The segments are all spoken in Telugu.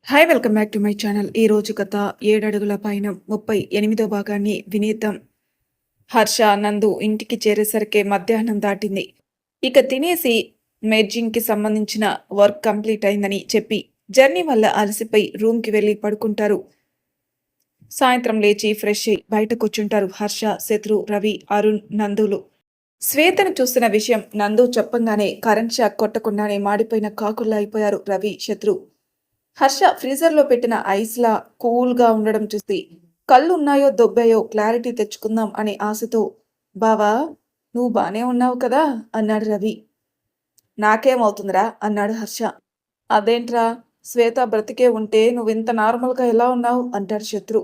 Hi welcome back to my channel. ఈ రోజు గత 7 అడుగుల పైన 38వ భాగాన్ని వినేద్దాం. హర్ష, నందు ఇంటికి చేరేసరికి మధ్యాహ్నం దాటింది. ఇక తినేసి మెర్జింగ్‌కి సంబంధించిన వర్క్ కంప్లీట్ అయిందని చెప్పి జర్నీ వల్ల అలసిపోయి రూమ్‌కి వెళ్లి పడుకుంటారు. సాయంత్రం లేచి ఫ్రెష్ అయ్యి బయట కూర్చుంటారు హర్ష, శత్రు, రవి, అరుణ్, నందులు. శ్వేతను చూసిన విషయం నందు చెప్పంగానే కరెంట్ షాక్ కొట్టకుండానే మాడిపోయిన కాకుల్లా అయిపోయారు రవి, శత్రు. హర్ష ఫ్రీజర్‌లో పెట్టిన ఐస్‌లా కూల్‌గా ఉండడం చూసి కళ్ళున్నాయో దొబ్బాయో క్లారిటీ తెచ్చుకుందాం అనే ఆశతో "బావా! నువ్వు బానే ఉన్నావు కదా?" అన్నాడు రవి. "నాకేమవుతుందిరా?" అన్నాడు హర్ష. "అదేంట్రా? శ్వేత బ్రతికే ఉంటే నువ్వింత నార్మల్‌గా ఎలా ఉన్నావు?" అంటాడు శత్రు.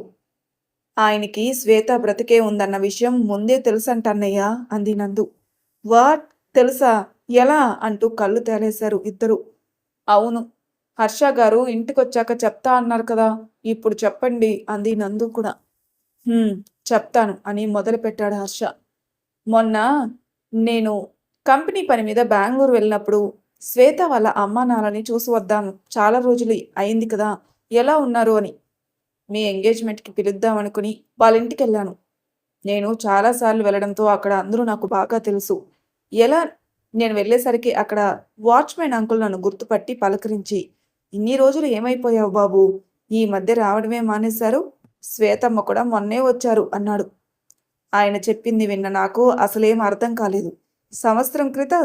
"ఆయనకి శ్వేత బ్రతికే ఉందన్న విషయం ముందే తెలుసంటన్నయ్య" అంది నందు. "వాట్? తెలుసా? ఎలా?" అంటూ కళ్ళు తేలేశారు ఇద్దరూ. "అవును. హర్ష గారు ఇంటికొచ్చాక చెప్తా అన్నారు కదా! ఇప్పుడు చెప్పండి" అంది నందు కూడా. "హ్మ్. చెప్తాను" అని మొదలుపెట్టాడు హర్ష. "మొన్న నేను కంపెనీ పని మీద బెంగుళూరు వెళ్ళినప్పుడు శ్వేత వాళ్ళ అమ్మానాన్నని చూసి వద్దాము. చాలా రోజులు అయింది కదా! ఎలా ఉన్నారు అని. మీ ఎంగేజ్‌మెంట్‌కి పిలుద్దామనుకుని వాళ్ళింటికెళ్ళాను. నేను చాలా సార్లు వెళ్ళడంతో అక్కడ అందరూ నాకు బాగా తెలుసు. ఎలా నేను వెళ్ళేసరికి అక్కడ వాచ్‌మెన్ అంకుల్ నన్ను గుర్తుపట్టి పలకరించి, "ఇన్ని రోజులు ఏమైపోయావు బాబూ? ఈ మధ్య రావడమే మానేశారు. శ్వేతమ్మ కూడా మొన్నే వచ్చారు" అన్నాడు. ఆయన చెప్పింది విన్న నాకు అసలేం అర్థం కాలేదు. సంవత్సరం క్రితం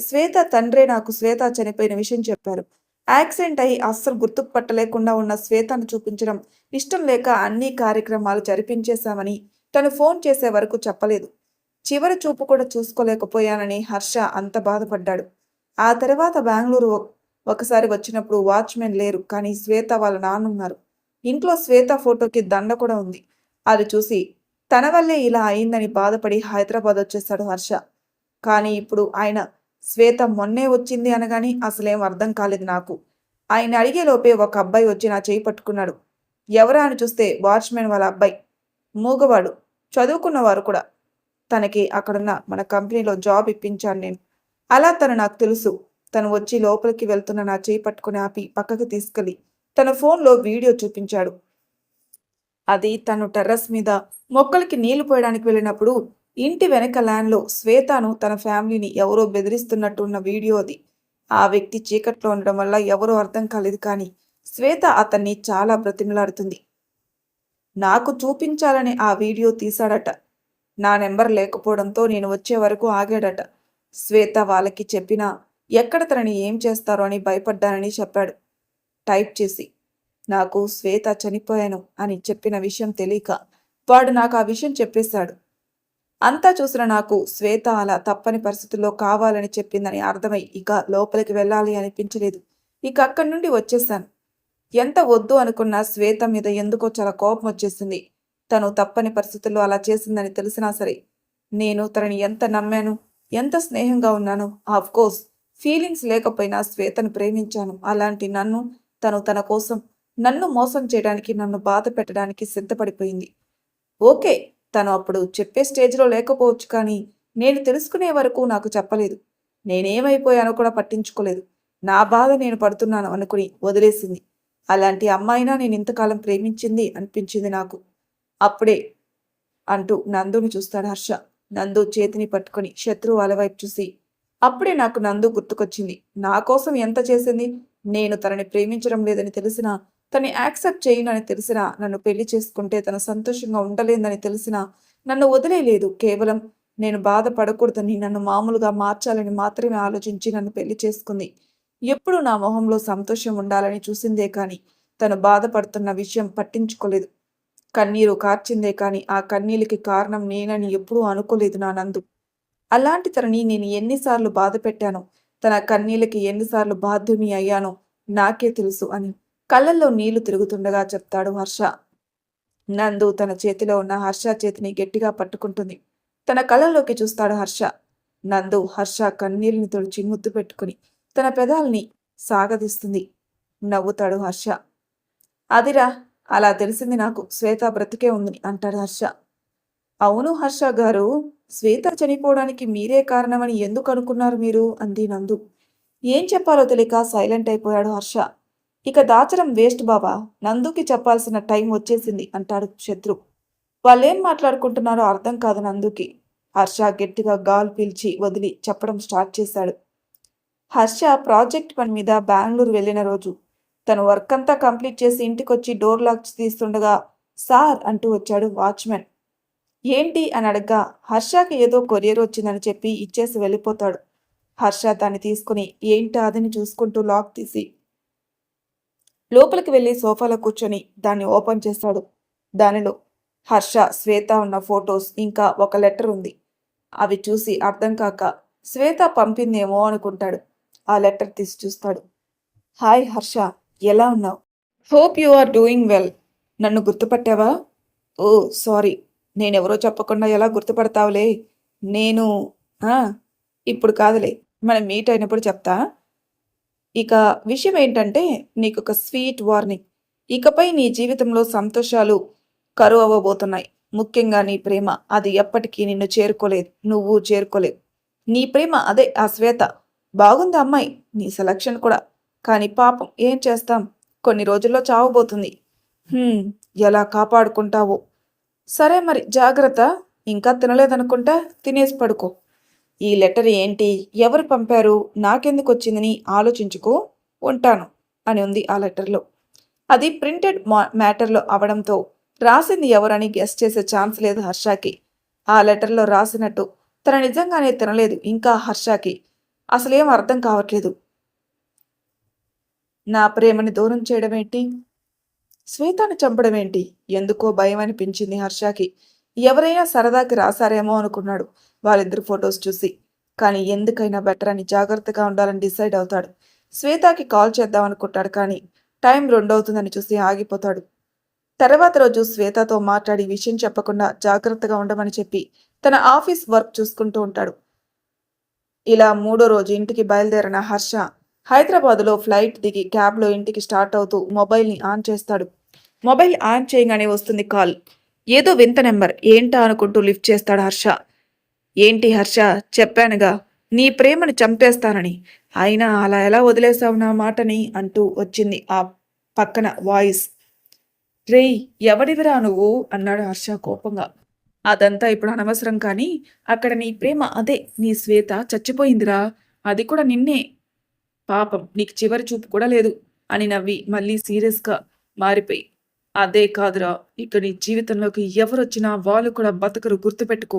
శ్వేత తండ్రే నాకు శ్వేత చనిపోయిన విషయం చెప్పారు. యాక్సిడెంట్ అయ్యి అస్సలు గుర్తుకు పట్టలేకుండా ఉన్న శ్వేతను చూపించడం ఇష్టం లేక అన్ని కార్యక్రమాలు జరిపించేశామని తను ఫోన్ చేసే వరకు చెప్పలేదు. చివరి చూపు కూడా చూసుకోలేకపోయానని హర్ష అంత బాధపడ్డాడు. ఆ తర్వాత బెంగుళూరు ఒకసారి వచ్చినప్పుడు వాచ్‌మెన్ లేరు. కానీ శ్వేత వాళ్ళ నాన్నున్నారు. ఇంట్లో శ్వేత ఫోటోకి దండ కూడా ఉంది. అది చూసి తన వల్లే ఇలా అయిందని బాధపడి హైదరాబాద్ వచ్చేసాడు హర్ష. కానీ ఇప్పుడు ఆయన శ్వేత మొన్నే వచ్చింది అనగాని అసలేం అర్థం కాలేదు నాకు. ఆయన అడిగేలోపే ఒక అబ్బాయి వచ్చి నా చేయి పట్టుకున్నాడు. ఎవరా అని చూస్తే వాచ్‌మెన్ వాళ్ళ అబ్బాయి. మూగవాడు. చదువుకున్నవారు కూడా. తనకి అక్కడున్న మన కంపెనీలో జాబ్ ఇప్పించాను నేను. అలా తను నాకు తెలుసు. తను వచ్చి లోపలికి వెళ్తున్న నా చేయి పట్టుకుని ఆపి పక్కకి తీసుకెళ్ళి తన ఫోన్‌లో వీడియో చూపించాడు. అది తను టెర్రస్ మీద మొక్కలకి నీళ్లు పోయడానికి వెళ్ళినప్పుడు ఇంటి వెనక ల్యాండ్‌లో శ్వేతను తన ఫ్యామిలీని ఎవరో బెదిరిస్తున్నట్టు ఉన్న వీడియో అది. ఆ వ్యక్తి చీకట్లో ఉండడం వల్ల ఎవరో అర్థం కాలేదు కానీ శ్వేత అతన్ని చాలా బ్రతిమిలాడుతుంది. నాకు చూపించాలని ఆ వీడియో తీశాడట. నా నెంబర్ లేకపోవడంతో నేను వచ్చే వరకు ఆగాడట. శ్వేత వాళ్ళకి చెప్పినా ఎక్కడ తనని ఏం చేస్తారో అని భయపడ్డానని చెప్పాడు టైప్ చేసి. నాకు శ్వేత చనిపోయాను అని చెప్పిన విషయం తెలియక వాడు నాకు ఆ విషయం చెప్పేశాడు. అంతా చూసిన నాకు శ్వేత అలా తప్పని పరిస్థితుల్లో కావాలని చెప్పిందని అర్థమై ఇక లోపలికి వెళ్ళాలి అనిపించలేదు. ఇక అక్కడి నుండి వచ్చేశాను. ఎంత వద్దు అనుకున్నా శ్వేత మీద ఎందుకో చాలా కోపం వచ్చేసింది. తను తప్పని పరిస్థితుల్లో అలా చేసిందని తెలిసినా సరే. నేను తనని ఎంత నమ్మాను, ఎంత స్నేహంగా ఉన్నాను. ఆఫ్కోర్స్ ఫీలింగ్స్ లేకపోయినా శ్వేతను ప్రేమించాను. అలాంటి నన్ను తను తన కోసం నన్ను మోసం చేయడానికి, నన్ను బాధ పెట్టడానికి సిద్ధపడిపోయింది. ఓకే. తను అప్పుడు చెప్పే స్టేజ్‌లో లేకపోవచ్చు కానీ, నేను తెలుసుకునే వరకు నాకు చెప్పలేదు. నేనేమైపోయానో కూడా పట్టించుకోలేదు. నా బాధ నేను పడుతున్నాను అనుకుని వదిలేసింది. అలాంటి అమ్మాయినా నేనింతకాలం ప్రేమించింది అనిపించింది నాకు. అప్పుడే అంటూ నందుని చూస్తాడు హర్ష. నందు చేతిని పట్టుకొని శత్రువు వాళ్ళ వైపు చూసి, అప్పుడే నాకు నందు గుర్తుకొచ్చింది. నా కోసం ఎంత చేసింది? నేను తనని ప్రేమించడం లేదని తెలిసినా, తనని యాక్సెప్ట్ చేయనని తెలిసినా, నన్ను పెళ్లి చేసుకుంటే తను సంతోషంగా ఉండలేదని తెలిసినా, నన్ను వదిలేయలేదు. కేవలం నేను బాధపడకూడదని, నన్ను మామూలుగా మార్చాలని మాత్రమే ఆలోచించి నన్ను పెళ్లి చేసుకుంది. ఎప్పుడూ నా మొహంలో సంతోషం ఉండాలని చూసిందే కానీ, తను బాధపడుతున్న విషయం పట్టించుకోలేదు. కన్నీరు కార్చిందే కానీ, ఆ కన్నీళ్ళకి కారణం నేనని ఎప్పుడూ అనుకోలేదు నా నందు. అలాంటి తనని నేను ఎన్నిసార్లు బాధ పెట్టానో, తన కన్నీళ్ళకి ఎన్నిసార్లు బాధ్యుని అయ్యానో నాకే తెలుసు అని కళ్ళల్లో నీళ్లు తిరుగుతుండగా చెప్తాడు హర్ష. నందు తన చేతిలో ఉన్న హర్ష చేతిని గట్టిగా పట్టుకుంటుంది. తన కళ్ళల్లోకి చూస్తాడు హర్ష. నందు హర్ష కన్నీళ్ళని తుడిచి ముద్దు పెట్టుకుని తన పెదాల్ని సాగదీస్తుంది. నవ్వుతాడు హర్ష. అదిరా, అలా తెలిసింది నాకు శ్వేత బ్రతికే ఉందని అంటాడు హర్ష. అవును హర్ష గారు, శ్వేత చనిపోవడానికి మీరే కారణమని ఎందుకు అనుకున్నారు మీరు అంది నందు. ఏం చెప్పాలో తెలియక సైలెంట్ అయిపోయాడు హర్ష. ఇక దాచడం వేస్ట్ బావా, నందుకి చెప్పాల్సిన టైం వచ్చేసింది అంటాడు శత్రు. వాళ్ళేం మాట్లాడుకుంటున్నారో అర్థం కాదు నందుకి. హర్ష గట్టిగా గాల్ పీల్చి వదిలి చెప్పడం స్టార్ట్ చేశాడు. హర్ష ప్రాజెక్ట్ పని మీద బెంగళూరు వెళ్ళిన రోజు తను వర్క్ అంతా కంప్లీట్ చేసి ఇంటికొచ్చి డోర్ లాక్ తీస్తుండగా సార్ అంటూ వచ్చాడు వాచ్మెన్. ఏంటి అని అడగ్గా హర్షకి ఏదో కొరియర్ వచ్చిందని చెప్పి ఇచ్చేసి వెళ్ళిపోతాడు. హర్ష దాన్ని తీసుకుని ఏంటా అదని చూసుకుంటూ లాక్ తీసి లోపలికి వెళ్ళి సోఫాలో కూర్చొని దాన్ని ఓపెన్ చేస్తాడు. దానిలో హర్ష, శ్వేత ఉన్న ఫొటోస్ ఇంకా ఒక లెటర్ ఉంది. అవి చూసి అర్థం కాక శ్వేత పంపిందేమో అనుకుంటాడు. ఆ లెటర్ తీసి చూస్తాడు. హాయ్ హర్ష, ఎలా ఉన్నావు? Hope you are doing well. నన్ను గుర్తుపట్టావా? ఓ సారీ, నేనెవరో చెప్పకుండా ఎలా గుర్తుపడతావులే. నేను ఆ, ఇప్పుడు కాదులే, మనం మీట్ అయినప్పుడు చెప్తా. ఇక విషయం ఏంటంటే నీకొక స్వీట్ వార్నింగ్. ఇకపై నీ జీవితంలో సంతోషాలు కరువు అవ్వబోతున్నాయి. ముఖ్యంగా నీ ప్రేమ, అది ఎప్పటికీ నిన్ను చేరుకోలేదు, నువ్వు చేరుకోలేవు. నీ ప్రేమ అదే ఆ శ్వేత. బాగుంది అమ్మాయి, నీ సెలక్షన్ కూడా. కానీ పాపం ఏం చేస్తాం, కొన్ని రోజుల్లో చావబోతుంది. హ్మ్, ఎలా కాపాడుకుంటావో. సరే మరి జాగ్రత్త. ఇంకా తినలేదనుకుంటా, తినేసి పడుకో. ఈ లెటర్ ఏంటి, ఎవరు పంపారు, నాకెందుకు వచ్చిందని ఆలోచించుకో, ఉంటాను అని ఉంది ఆ లెటర్లో. అది ప్రింటెడ్ మ్యాటర్లో అవడంతో రాసింది ఎవరని గెస్ చేసే ఛాన్స్ లేదు హర్షకి. ఆ లెటర్లో రాసినట్టు తన నిజంగానే తినలేదు ఇంకా హర్షకి. అసలేం అర్థం కావట్లేదు. నా ప్రేమని దూరం చేయడం ఏంటి, శ్వేతను చంపడం ఏంటి, ఎందుకో భయం అనిపించింది హర్షకి. ఎవరైనా సరదాకి రాశారేమో అనుకున్నాడు వాళ్ళిద్దరు ఫొటోస్ చూసి. కానీ ఎందుకైనా బెటర్ అని జాగ్రత్తగా ఉండాలని డిసైడ్ అవుతాడు. శ్వేతకి కాల్ చేద్దాం అనుకుంటాడు కానీ టైం 2 అవుతుందని చూసి ఆగిపోతాడు. తర్వాత రోజు శ్వేతతో మాట్లాడి విషయం చెప్పకుండా జాగ్రత్తగా ఉండమని చెప్పి తన ఆఫీస్ వర్క్ చూసుకుంటూ ఉంటాడు. ఇలా 3వ రోజు ఇంటికి బయలుదేరిన హర్ష హైదరాబాదులో ఫ్లైట్ దిగి క్యాబ్లో ఇంటికి స్టార్ట్ అవుతూ మొబైల్ని ఆన్ చేస్తాడు. మొబైల్ ఆన్ చేయగానే వస్తుంది కాల్. ఏదో వింత నెంబర్, ఏంటా అనుకుంటూ లిఫ్ట్ చేస్తాడు హర్ష. ఏంటి హర్ష, చెప్పానుగా నీ ప్రేమను చంపేస్తానని, అయినా అలా ఎలా వదిలేసావు నా మాటని అంటూ వచ్చింది ఆ పక్కన వాయిస్. రేయ్, ఎవడివిరా నువ్వు అన్నాడు హర్ష కోపంగా. అదంతా ఇప్పుడు అనవసరం కానీ అక్కడ నీ ప్రేమ అదే నీ శ్వేత చచ్చిపోయిందిరా, అది కూడా నిన్నే. పాపం నీకు చివరి చూపు కూడా లేదు అని నవ్వి మళ్ళీ సీరియస్గా మారిపోయి, అదే కాదురా, ఇక నీ జీవితంలోకి ఎవరొచ్చినా వాళ్ళు కూడా బతకరు, గుర్తుపెట్టుకో.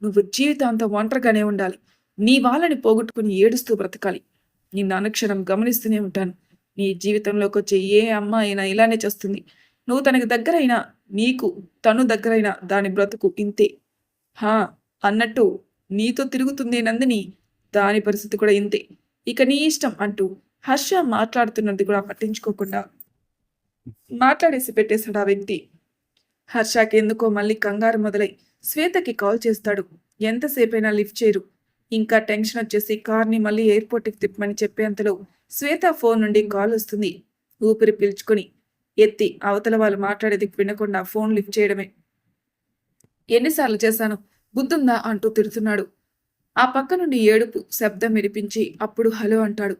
నువ్వు జీవితాంతం ఒంటరిగానే ఉండాలి. నీ వాళ్ళని పోగొట్టుకుని ఏడుస్తూ బ్రతకాలి. నిన్ను అనుక్షణం గమనిస్తూనే ఉంటాను. నీ జీవితంలోకి వచ్చే ఏ అమ్మ అయినా ఇలానే చేస్తుంది. నువ్వు తనకి దగ్గరైనా, నీకు తను దగ్గరైనా దాని బ్రతుకు ఇంతే. హా, అన్నట్టు నీతో తిరుగుతుంది నందిని, దాని పరిస్థితి కూడా ఇంతే. ఇక నీ ఇష్టం అంటూ హర్ష మాట్లాడుతున్నది కూడా పట్టించుకోకుండా మాట్లాడేసి పెట్టేశాడు ఆ వ్యక్తి. హర్షకి ఎందుకో మళ్ళీ కంగారు మొదలై శ్వేతకి కాల్ చేస్తాడు. ఎంతసేపైనా లిఫ్ట్ చేయరు. ఇంకా టెన్షన్ వచ్చేసి కార్ని మళ్ళీ ఎయిర్పోర్ట్కి తిప్పమని చెప్పేంతలో శ్వేత ఫోన్ నుండి కాల్ వస్తుంది. ఊపిరి పీల్చుకొని ఎత్తి అవతల వాళ్ళు మాట్లాడేది వినకుండా ఫోన్ లిఫ్ట్ చేయడమే. ఎన్నిసార్లు చేశాను, బుద్ధుందా అంటూ తిడుతున్నాడు. ఆ పక్క నుండి ఏడుపు శబ్దం వినిపించి అప్పుడు హలో అంటాడు.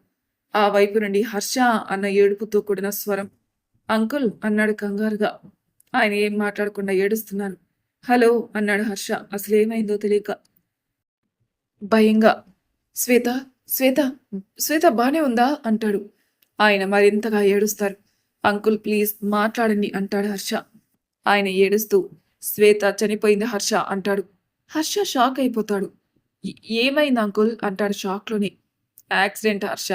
ఆ వైపు నుండి హర్ష అన్న ఏడుపుతో కూడిన స్వరం. అంకుల్ అన్నాడు కంగారుగా. ఆయన ఏం మాట్లాడకుండా ఏడుస్తున్నాను. హలో అన్నాడు హర్ష అసలేమైందో తెలియక. భయంగా శ్వేత, శ్వేత, శ్వేత బానే ఉందా అంటాడు. ఆయన మరింతగా ఏడుస్తారు. అంకుల్ ప్లీజ్ మాట్లాడండి అంటాడు హర్ష. ఆయన ఏడుస్తూ శ్వేత చనిపోయింది హర్ష అంటాడు. హర్ష షాక్ అయిపోతాడు. ఏమైంది అంకుల్ అంటాడు షాక్లోనే. యాక్సిడెంట్ హర్ష,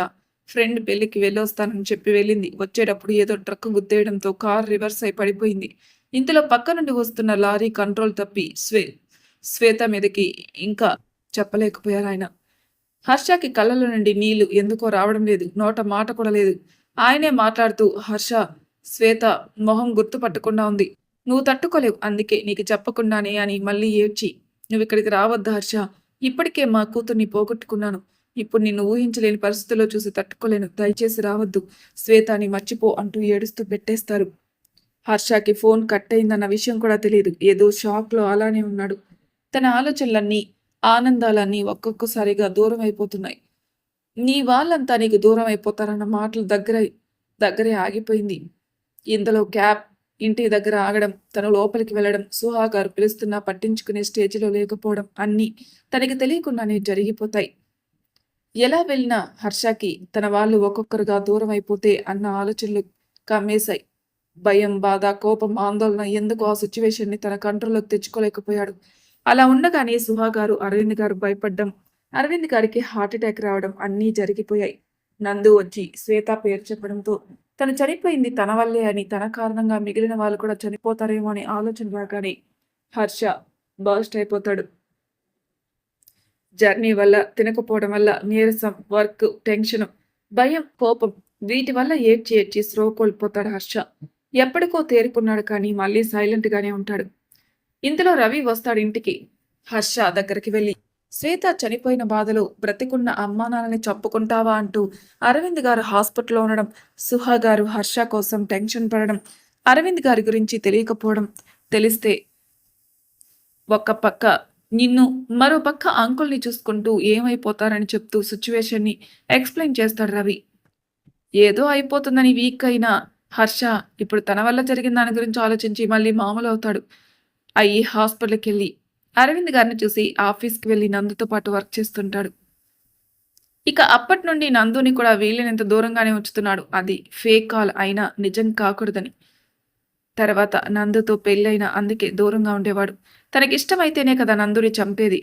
ఫ్రెండ్ పెళ్లికి వెళ్ళొస్తానని చెప్పి వెళ్ళింది. వచ్చేటప్పుడు ఏదో ట్రక్ గుద్దేయడంతో కార్ రివర్స్ అయి పడిపోయింది. ఇంతలో పక్క నుండి వస్తున్న లారీ కంట్రోల్ తప్పి శ్వేత మీదకి ఇంకా చెప్పలేకపోయారు ఆయన. హర్షకి కళ్ళలో నుండి నీళ్లు ఎందుకో రావడం లేదు, నోట మాట కూడా లేదు. ఆయనే మాట్లాడుతూ హర్ష, శ్వేత మొహం గుర్తుపట్టకుండా ఉంది, నువ్వు తట్టుకోలేవు, అందుకే నీకు చెప్పకుండానే అని మళ్ళీ ఏడ్చి, నువ్వు ఇక్కడికి రావద్దు హర్ష, ఇప్పటికే మా కూతుర్ని పోగొట్టుకున్నాను. ఇప్పుడు నిన్ను ఊహించలేని పరిస్థితుల్లో చూసి తట్టుకోలేను, దయచేసి రావద్దు, శ్వేతని మర్చిపో అంటూ ఏడుస్తూ పెట్టేస్తారు. హర్షకి ఫోన్ కట్ అయిందన్న విషయం కూడా తెలియదు. ఏదో షాక్లో అలానే ఉన్నాడు. తన ఆలోచనలన్నీ, ఆనందాలన్నీ ఒక్కొక్కసారిగా దూరం అయిపోతున్నాయి. నీ వాళ్ళంతా నీకు దూరం అయిపోతారన్న మాటలు దగ్గరై దగ్గరే ఆగిపోయింది. ఇంతలో క్యాబ్ ఇంటి దగ్గర ఆగడం, తను లోపలికి వెళ్ళడం, సుహా గారు పిలుస్తున్నా పట్టించుకునే స్టేజిలో లేకపోవడం అన్నీ తనకి తెలియకుండానే జరిగిపోతాయి. ఎలా వెళ్ళినా హర్షకి తన వాళ్ళు ఒక్కొక్కరుగా దూరం అయిపోతే అన్న ఆలోచనలు కమ్మేశాయి. భయం, బాధ, కోపం, ఆందోళన ఎందుకు ఆ సిచ్యువేషన్‌ని తన కంట్రోల్‌లోకి తెచ్చుకోలేకపోయాడు. అలా ఉండగానే సుహా గారు, అరవింద్ గారు భయపడ్డం, అరవింద్ గారికి హార్ట్ అటాక్ రావడం అన్నీ జరిగిపోయాయి. నందు వచ్చి శ్వేత పేరు చెప్పడంతో తను చనిపోయింది తన వల్లే అని, తన కారణంగా మిగిలిన వాళ్ళు కూడా చనిపోతారేమో అనే ఆలోచన రాగానే హర్ష బర్స్ట్ అయిపోతాడు. జర్నీ వల్ల, తినకపోవడం వల్ల నీరసం, వర్క్, టెన్షన్, భయం, కోపం వీటి వల్ల ఏడ్చి ఏడ్చి స్పృహ కోల్పోతాడు హర్ష. ఎప్పటికో తేరుకున్నాడు కానీ మళ్ళీ సైలెంట్ గానే ఉంటాడు. ఇంతలో రవి వస్తాడు ఇంటికి. హర్ష దగ్గరికి వెళ్ళి శ్వేత చనిపోయిన బాధలో బ్రతికున్న అమ్మానాన్నని చంపుకుంటావా అంటూ అరవింద్ గారు హాస్పిటల్లో ఉండడం, సుహా గారు హర్ష కోసం టెన్షన్ పడడం, అరవింద్ గారి గురించి తెలియకపోవడం, తెలిస్తే ఒక పక్క నిన్ను, మరో పక్క అంకుల్ని చూసుకుంటూ ఏమైపోతారని చెప్తూ సిచ్యువేషన్ని ఎక్స్ప్లెయిన్ చేస్తాడు రవి. ఏదో అయిపోతుందని వీక్ అయిన హర్ష ఇప్పుడు తన వల్ల జరిగిన దాని గురించి ఆలోచించి మళ్ళీ మామూలు అవుతాడు. అయ్యి హాస్పిటల్‌కెళ్ళి అరవింద్ గారిని చూసి ఆఫీస్‌కి వెళ్ళి నందుతో పాటు వర్క్ చేస్తుంటాడు. ఇక అప్పటి నుండి నందుని కూడా వీలైనంత దూరంగానే ఉంచుతున్నాడు. అది ఫేక్ కాల్ అయినా నిజం కాకూడదని. తర్వాత నందుతో పెళ్ళైన అందుకే దూరంగా ఉండేవాడు. తనకిష్టమైతేనే కదా నందుని చంపేది.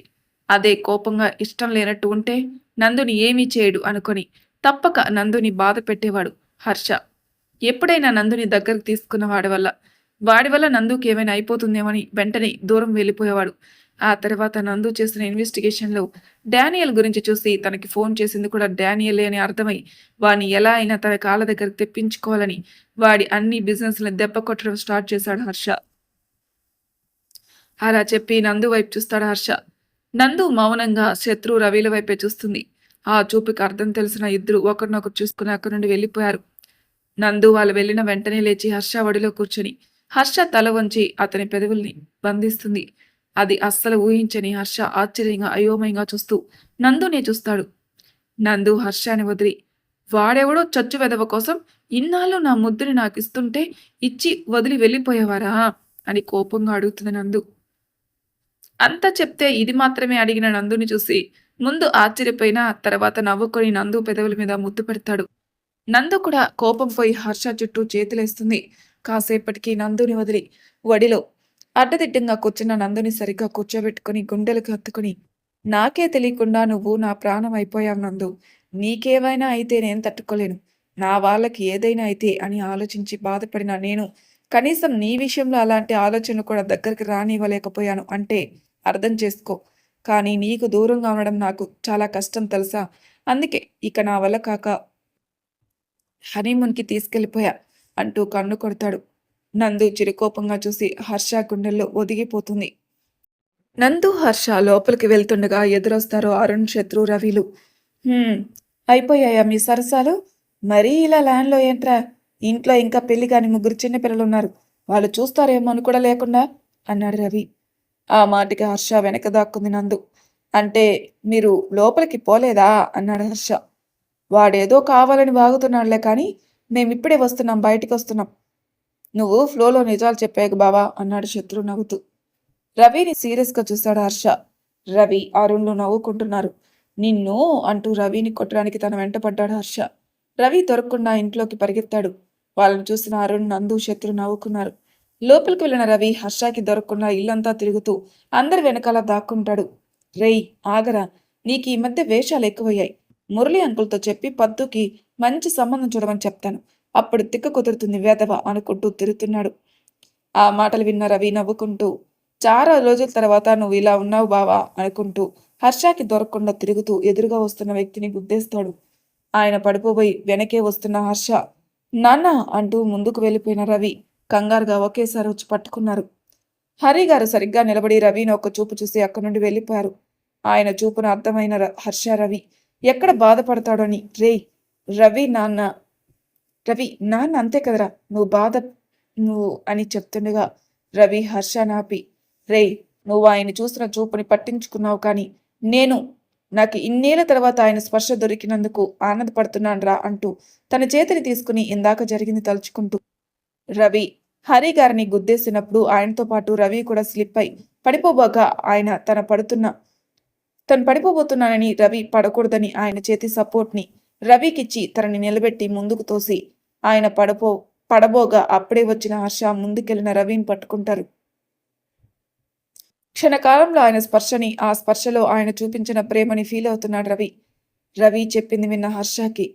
అదే కోపంగా ఇష్టం లేనట్టు ఉంటే నందుని ఏమీ చేయడు అనుకొని తప్పక నందుని బాధ పెట్టేవాడు హర్ష. ఎప్పుడైనా నందుని దగ్గరకు తీసుకున్న వాడి వల్ల నందుకి ఏమైనా అయిపోతుందేమని వెంటనే దూరం వెళ్ళిపోయేవాడు. ఆ తర్వాత నందు చేసిన ఇన్వెస్టిగేషన్‌లో డానియల్ గురించి చూసి తనకి ఫోన్ చేసింది కూడా డానియలే అని అర్థమై వాడిని ఎలా అయినా తన కాళ్ళ దగ్గరకు తెప్పించుకోవాలని వాడి అన్ని బిజినెస్‌లని దెబ్బ కొట్టడం స్టార్ట్ చేశాడు హర్ష. అలా చెప్పి నందు వైపు చూస్తాడు హర్ష. నందు మౌనంగా శత్రు రవిల వైపే చూస్తుంది. ఆ చూపుకి అర్థం తెలిసిన ఇద్దరు ఒకరినొకరు చూసుకుని అక్కడి నుండి వెళ్ళిపోయారు. నందు వాళ్ళు వెళ్ళిన వెంటనే లేచి హర్ష ఒడిలో కూర్చొని హర్ష తల వంచి అతని పెదవుల్ని బంధిస్తుంది. అది అస్సలు ఊహించని హర్ష ఆశ్చర్యంగా అయోమయంగా చూస్తూ నందునే చూస్తాడు. నందు హర్షని వదిలి వాడెవడో చచ్చు వెధవ కోసం ఇన్నాళ్ళు నా ముద్దుని నాకిస్తుంటే ఇచ్చి వదిలి వెళ్ళిపోయేవారా అని కోపంగా అడుగుతుంది నందు. అంతా చెప్తే ఇది మాత్రమే అడిగిన నందుని చూసి ముందు ఆశ్చర్యపోయినా తర్వాత నవ్వుకొని నందు పెదవుల మీద ముద్దు పెడతాడు. నందు కూడా కోపం పోయి హర్ష చుట్టూ చేతులేస్తుంది. కాసేపటికి నందుని వదిలి వడిలో అడ్డదిడ్డంగా కూర్చున్న నందుని సరిగ్గా కూర్చోబెట్టుకుని గుండెలకు హత్తుకుని నాకే తెలియకుండా నువ్వు నా ప్రాణం అయిపోయావు నందు. నీకేమైనా అయితే నేను తట్టుకోలేను. నా వాళ్ళకి ఏదైనా అయితే అని ఆలోచించి బాధపడిన నేను కనీసం నీ విషయంలో అలాంటి ఆలోచనలు కూడా దగ్గరికి రానివ్వలేకపోయాను అంటే అర్థం చేసుకో. కానీ నీకు దూరంగా ఉండడం నాకు చాలా కష్టం తెలుసా? అందుకే ఇక నా వల్ల కాక హనీమూన్‌కి తీసుకెళ్ళిపోయా అంటూ కన్ను కొడతాడు. నందు చిరుకోపంగా చూసి హర్ష గుండెల్లో ఒదిగిపోతుంది. నందు, హర్ష లోపలికి వెళ్తుండగా ఎదురొస్తారు అరుణ్, శత్రు, రవిలు. అయిపోయాయా మీ సరసాలు? మరీ ఇలా ల్యాండ్‌లో ఏంట్రా? ఇంట్లో ఇంకా పెళ్లి కాని ముగ్గురు చిన్న పిల్లలున్నారు. వాళ్ళు చూస్తారేమో అని కూడా లేకుండా అన్నాడు రవి. ఆ మాటకి హర్ష వెనక దాక్కుంది నందు. అంటే మీరు లోపలికి పోలేదా అన్నాడు హర్ష. వాడేదో కావాలని వాగుతున్నాడులే కానీ మేమిప్పుడే వస్తున్నాం, బయటికొస్తున్నాం. నువ్వు ఫ్లోలో నిజాలు చెప్పాకు బావా అన్నాడు శత్రు నవ్వుతూ. రవిని సీరియస్గా చూశాడు హర్ష. రవి, అరుణ్లు నవ్వుకుంటున్నారు. నిన్ను అంటూ రవిని కొట్టడానికి తన వెంట పడ్డాడు హర్ష. రవి దొరకకుండా ఇంట్లోకి పరిగెత్తాడు. వాళ్ళని చూసిన అరుణ్, నందు, శత్రు నవ్వుకున్నారు. లోపలికి వెళ్ళిన రవి హర్షకి దొరకకుండా ఇల్లంతా తిరుగుతూ అందరి వెనకాల దాక్కుంటాడు. రేయ్ ఆగరా, నీకు ఈ మధ్య వేషాలు ఎక్కువయ్యాయి. మురళి అంకుల్తో చెప్పి పద్దుకి మంచి సంబంధం చూడమని చెప్తాను. అప్పుడు తిక్క కుదురుతుంది వేదవ అనుకుంటూ తిరుగుతున్నాడు. ఆ మాటలు విన్న రవి నవ్వుకుంటూ చాలా రోజుల తర్వాత నువ్వు ఇలా ఉన్నావు బావా అనుకుంటూ హర్షకి దొరకకుండా తిరుగుతూ ఎదురుగా వస్తున్న వ్యక్తిని గుద్దేస్తాడు. ఆయన పడిపోబోయి వెనకే వస్తున్న హర్ష నాన్న అంటూ ముందుకు వెళ్ళిపోయిన రవి కంగారుగా ఒకేసారి వచ్చి పట్టుకున్నారు. హరి గారు సరిగ్గా నిలబడి రవిని ఒక చూపు చూసి అక్కడి నుండి వెళ్ళిపోయారు. ఆయన చూపును అర్థమైన హర్ష రవి ఎక్కడ బాధపడతాడని రవి నాన్న రవి నాన్న అంతే కదరా, నువ్వు అని చెప్తుండగా రవి హర్ష నాపి నువ్వు ఆయన చూసిన చూపుని పట్టించుకున్నావు కానీ నేను నాకు ఇన్నేళ్ల తర్వాత ఆయన స్పర్శ దొరికినందుకు ఆనందపడుతున్నానురా అంటూ తన చేతిని తీసుకుని ఇందాక జరిగింది తలుచుకుంటూ రవి హరి గారిని గుద్దేసినప్పుడు ఆయనతో పాటు రవి కూడా స్లిప్ అయి పడిపోబోగా ఆయన తను పడిపోబోతున్నానని రవి పడకూడదని ఆయన చేతి సపోర్ట్ని రవికిచ్చి తనని నిలబెట్టి ముందుకు తోసి ఆయన పడబోగా అప్పుడే వచ్చిన హర్ష ముందుకెళ్లిన రవిని పట్టుకుంటారు. క్షణకాలంలో ఆయన స్పర్శని, ఆ స్పర్శలో ఆయన చూపించిన ప్రేమని ఫీల్ అవుతున్నాడు రవి. రవి చెప్పింది విన్న హర్షకి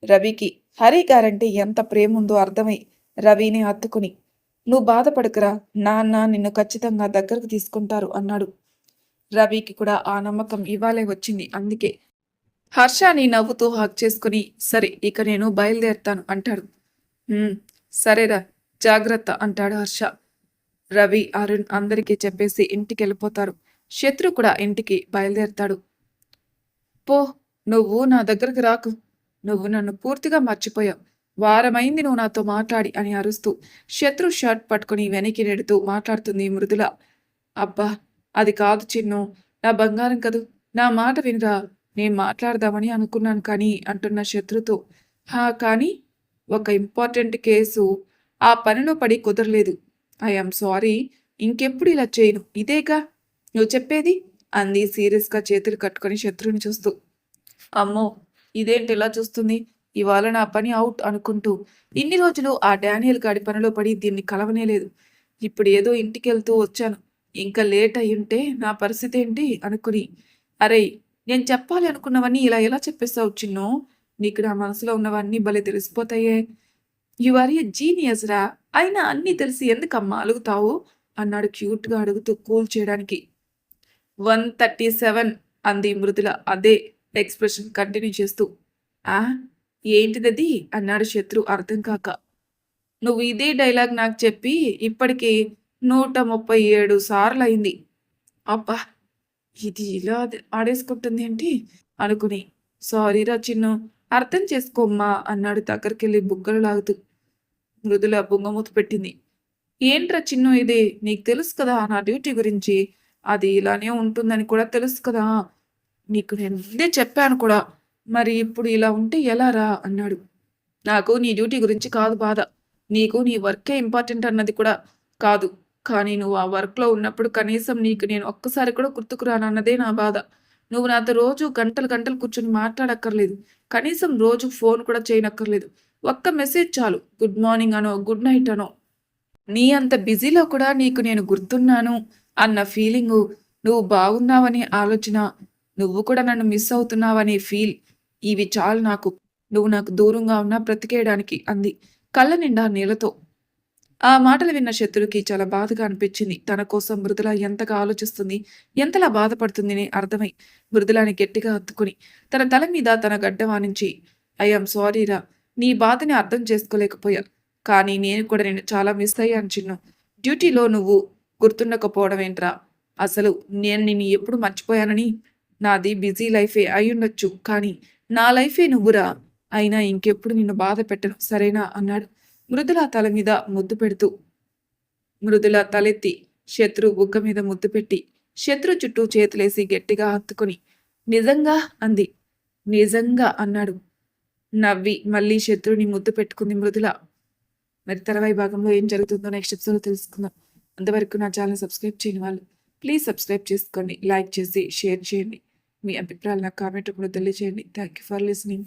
రవికి హరి గారంటే ఎంత ప్రేమ ఉందో అర్థమై రవిని హత్తుకుని, నువ్వు బాధపడకురా, నాన్న నిన్ను ఖచ్చితంగా దగ్గరకు తీసుకుంటారు అన్నాడు. రవికి కూడా ఆ నమ్మకం ఇవాళే వచ్చింది. అందుకే హర్షని నవ్వుతూ హక్ చేసుకుని, సరే ఇక నేను బయలుదేరుతాను అంటాడు. సరేరా, జాగ్రత్త అంటాడు హర్ష. రవి, అరుణ్ అందరికీ చెప్పేసి ఇంటికి వెళ్ళిపోతారు. శత్రు కూడా ఇంటికి బయలుదేరుతాడు. పో, నువ్వు నా దగ్గరకు రాకు, నువ్వు నన్ను పూర్తిగా మర్చిపోయావు, వారమైంది నువ్వు నాతో మాట్లాడి అని అరుస్తూ శత్రు షర్ట్ పట్టుకుని వెనక్కి నెడుతూ మాట్లాడుతుంది మృదుల. అబ్బా, అది కాదు చిన్ను, నా బంగారం కదూ, నా మాట వినరా, నేను మాట్లాడదామని అనుకున్నాను కానీ అంటున్న శత్రుతో. కానీ ఒక ఇంపార్టెంట్ కేసు, ఆ పనిలో పడి కుదరలేదు. ఐఎమ్ సారీ, ఇంకెప్పుడు ఇలా చేయను, ఇదేగా నువ్వు చెప్పేది అంది సీరియస్గా చేతులు కట్టుకొని శత్రుని చూస్తూ. అమ్మో, ఇదేంటి ఇలా చూస్తుంది, ఇవాళ నా పని అవుట్ అనుకుంటూ ఇన్ని రోజులు ఆ డానియల్ గాడి పనిలో పడి దీన్ని కలవనేలేదు. ఇప్పుడు ఏదో ఇంటికి వెళ్తూ వచ్చాను, ఇంకా లేట్ అయ్యుంటే నా పరిస్థితి ఏంటి అనుకుని, అరే నేను చెప్పాలి అనుకున్నవన్నీ ఇలా ఎలా చెప్పేస్తావు చిన్ను, నీకు నా మనసులో ఉన్నవన్నీ భలే తెలిసిపోతాయే, యు ఆర్ ఏ జీనియస్ రా, అయినా అన్నీ తెలిసి ఎందుకమ్మా అలుగుతావు అన్నాడు క్యూట్గా అడుగుతూ కూల్ చేయడానికి. 137 అంది మృదుల అదే ఎక్స్ప్రెషన్ కంటిన్యూ చేస్తూ. ఏంటిదది అన్నాడు శత్రు అర్థం కాక. నువ్వు ఇదే డైలాగ్ నాకు చెప్పి ఇప్పటికీ 137 సార్లు అయింది. అబ్బా, ఇది ఇలా ఆడేసుకుంటుంది ఏంటి అనుకుని, సారీరా చిన్ను, అర్థం చేసుకోమ్మా అన్నాడు దగ్గరికెళ్ళి బుగ్గలు లాగుతూ. మృదుల బుంగమూత పెట్టింది. ఏంట్రా చిన్ను ఇది, నీకు తెలుసు కదా నా డ్యూటీ గురించి, అది ఇలానే ఉంటుందని కూడా తెలుసు కదా, నీకు నేను ముందే చెప్పాను కూడా, మరి ఇప్పుడు ఇలా ఉంటే ఎలా రా అన్నాడు. నాకు నీ డ్యూటీ గురించి కాదు బాధ, నీకు నీ వర్కే ఇంపార్టెంట్ అన్నది కూడా కాదు, కానీ నువ్వు ఆ వర్క్లో ఉన్నప్పుడు కనీసం నీకు నేను ఒక్కసారి కూడా గుర్తుకు రానన్నదే నా బాధ. నువ్వు నాతో రోజు గంటలు గంటలు కూర్చొని మాట్లాడక్కర్లేదు, కనీసం రోజు ఫోన్ కూడా చేయనక్కర్లేదు, ఒక్క మెసేజ్ చాలు, గుడ్ మార్నింగ్ అనో గుడ్ నైట్ అనో. నీ అంత బిజీలో కూడా నీకు నేను గుర్తున్నాను అన్న ఫీలింగు, నువ్వు బాగున్నావని ఆలోచన, నువ్వు కూడా నన్ను మిస్ అవుతున్నావనే ఫీల్, ఇవి చాలు నాకు, నువ్వు నాకు దూరంగా ఉన్నా బ్రతికేయడానికి అంది కళ్ళ నిండా నీళ్లతో. ఆ మాటలు విన్న శత్రుకి చాలా బాధగా అనిపించింది. తన కోసం మృదుల ఎంతగా ఆలోచిస్తుంది, ఎంతలా బాధపడుతుందని అర్థమై మృదులాని గట్టిగా హత్తుకుని తన తల మీద తన గడ్డ వానించి, ఐఎమ్ సారీరా, నీ బాధని అర్థం చేసుకోలేకపోయా, కానీ నేను కూడా నేను చాలా మిస్ అయ్యాను చిన్ను, డ్యూటీలో నువ్వు గుర్తుండకపోవడం ఏంట్రా, అసలు నేను నిన్ను ఎప్పుడు మర్చిపోయానని, నాది బిజీ లైఫే అయ్యుండొచ్చు, కానీ నా లైఫే నువ్వురా, అయినా ఇంకెప్పుడు నిన్ను బాధ పెట్టను సరేనా అన్నాడు మృదుల తల మీద ముద్దు పెడుతూ. మృదుల తలెత్తి శత్రు బుగ్గ మీద ముద్దు పెట్టి శత్రు చుట్టూ చేతులేసి గట్టిగా హత్తుకుని, నిజంగా అంది. నిజంగా అన్నాడు నవ్వి. మళ్ళీ శత్రుని ముద్దు పెట్టుకుంది మృదుల. మరి తర్వాయి భాగంలో ఏం జరుగుతుందో నెక్స్ట్ ఎపిసోడ్లో తెలుసుకుందాం. అంతవరకు నా ఛానల్ సబ్స్క్రైబ్ చేయని వాళ్ళు ప్లీజ్ సబ్స్క్రైబ్ చేసుకోండి, లైక్ చేసి షేర్ చేయండి, మీ అభిప్రాయాలు నాకు కామెంట్ కూడా తెలియజేయండి. Thank you for listening.